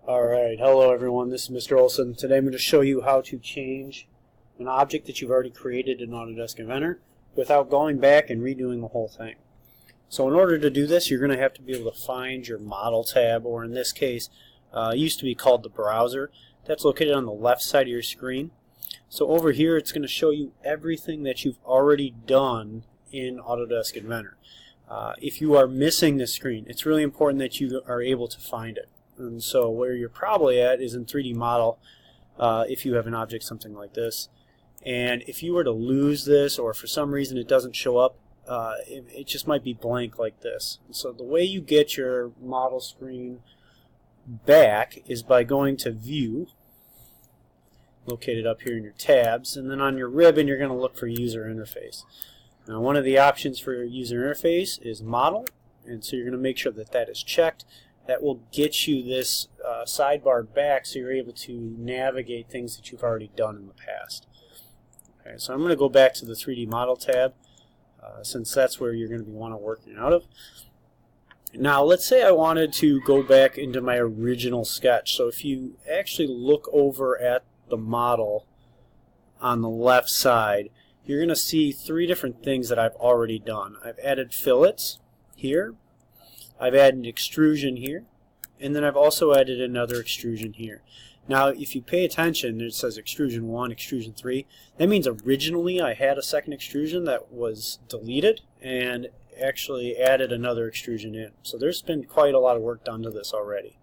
Alright, hello everyone, this is Mr. Olson. Today I'm going to show you how to change an object that you've already created in Autodesk Inventor without going back and redoing the whole thing. So in order to do this, you're going to have to be able to find your Model tab, or in this case, it used to be called the browser. That's located on the left side of your screen. So over here it's going to show you everything that you've already done in Autodesk Inventor. If you are missing this screen, it's really important that you are able to find it. And so where you're probably at is in 3D model if you have an object something like this. And if you were to lose this, or for some reason it doesn't show up, it just might be blank like this. And so the way you get your model screen back is by going to View, located up here in your tabs, and then on your ribbon you're going to look for User Interface. Now one of the options for your user interface is Model, and so you're going to make sure that that is checked. That will get you this sidebar back so you're able to navigate things that you've already done in the past. Okay, so I'm going to go back to the 3D Model tab since that's where you're going to want to working out of. Now let's say I wanted to go back into my original sketch. So if you actually look over at the model on the left side, you're going to see three different things that I've already done. I've added fillets here, I've added extrusion here, and then I've also added another extrusion here. Now if you pay attention, it says extrusion 1, extrusion 3. That means originally I had a second extrusion that was deleted and actually added another extrusion in. So there's been quite a lot of work done to this already.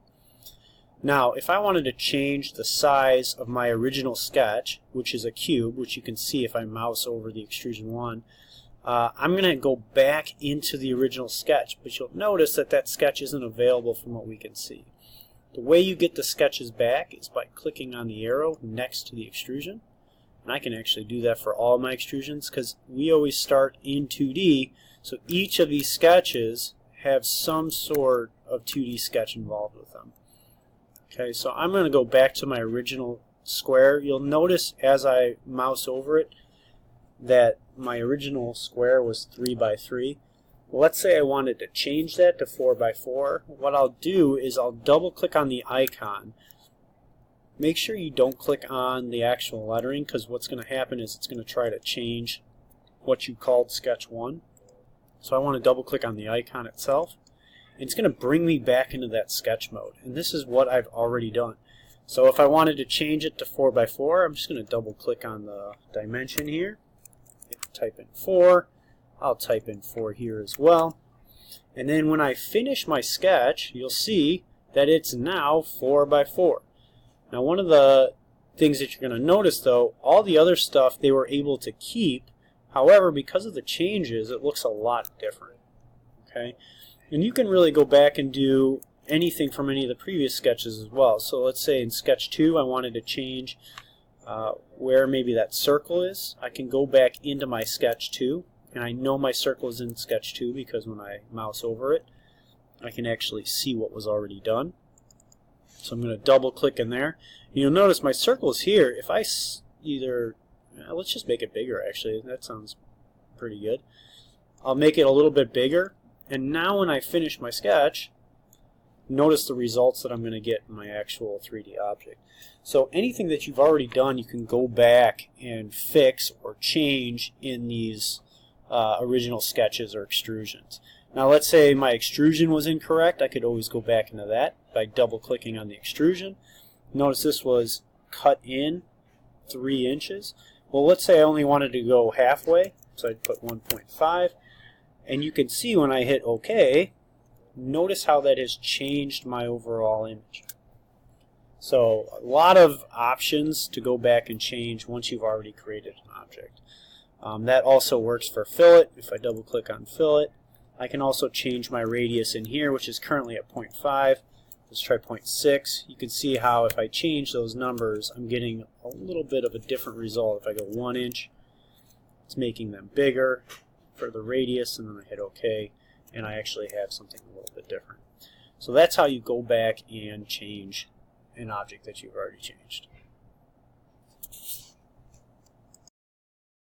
Now if I wanted to change the size of my original sketch, which is a cube, which you can see if I mouse over the extrusion 1, I'm going to go back into the original sketch, but you'll notice that that sketch isn't available from what we can see. The way you get the sketches back is by clicking on the arrow next to the extrusion, and I can actually do that for all my extrusions because we always start in 2D, so each of these sketches have some sort of 2D sketch involved with them. Okay, so I'm going to go back to my original square. You'll notice as I mouse over it that my original square was 3 by 3. Let's say I wanted to change that to 4 by 4. What I'll do is I'll double click on the icon. Make sure you don't click on the actual lettering, because what's going to happen is it's going to try to change what you called sketch 1. So I want to double click on the icon itself. It's going to bring me back into that sketch mode, and this is what I've already done. So if I wanted to change it to 4 by 4, I'm just going to double click on the dimension here, type in 4, I'll type in 4 here as well, and then when I finish my sketch you'll see that it's now 4 by 4. Now one of the things that you're going to notice though, all the other stuff they were able to keep, however because of the changes it looks a lot different. Okay. And you can really go back and do anything from any of the previous sketches as well. So let's say in sketch 2 I wanted to change where maybe that circle is. I can go back into my sketch 2, and I know my circle is in sketch 2 because when I mouse over it I can actually see what was already done. So I'm going to double click in there. You'll notice my circle is here. If I let's just make it bigger actually, that sounds pretty good. I'll make it a little bit bigger. And now when I finish my sketch, notice the results that I'm going to get in my actual 3D object. So anything that you've already done you can go back and fix or change in these original sketches or extrusions. Now let's say my extrusion was incorrect, I could always go back into that by double clicking on the extrusion. Notice this was cut in 3 inches. Well, let's say I only wanted to go halfway, so I'd put 1.5. And you can see when I hit OK, notice how that has changed my overall image. So a lot of options to go back and change once you've already created an object. That also works for fillet. If I double click on fillet, I can also change my radius in here, which is currently at 0.5. Let's try 0.6. You can see how if I change those numbers, I'm getting a little bit of a different result. If I go 1 inch, it's making them bigger for the radius, and then I hit OK, and I actually have something a little bit different. So that's how you go back and change an object that you've already changed.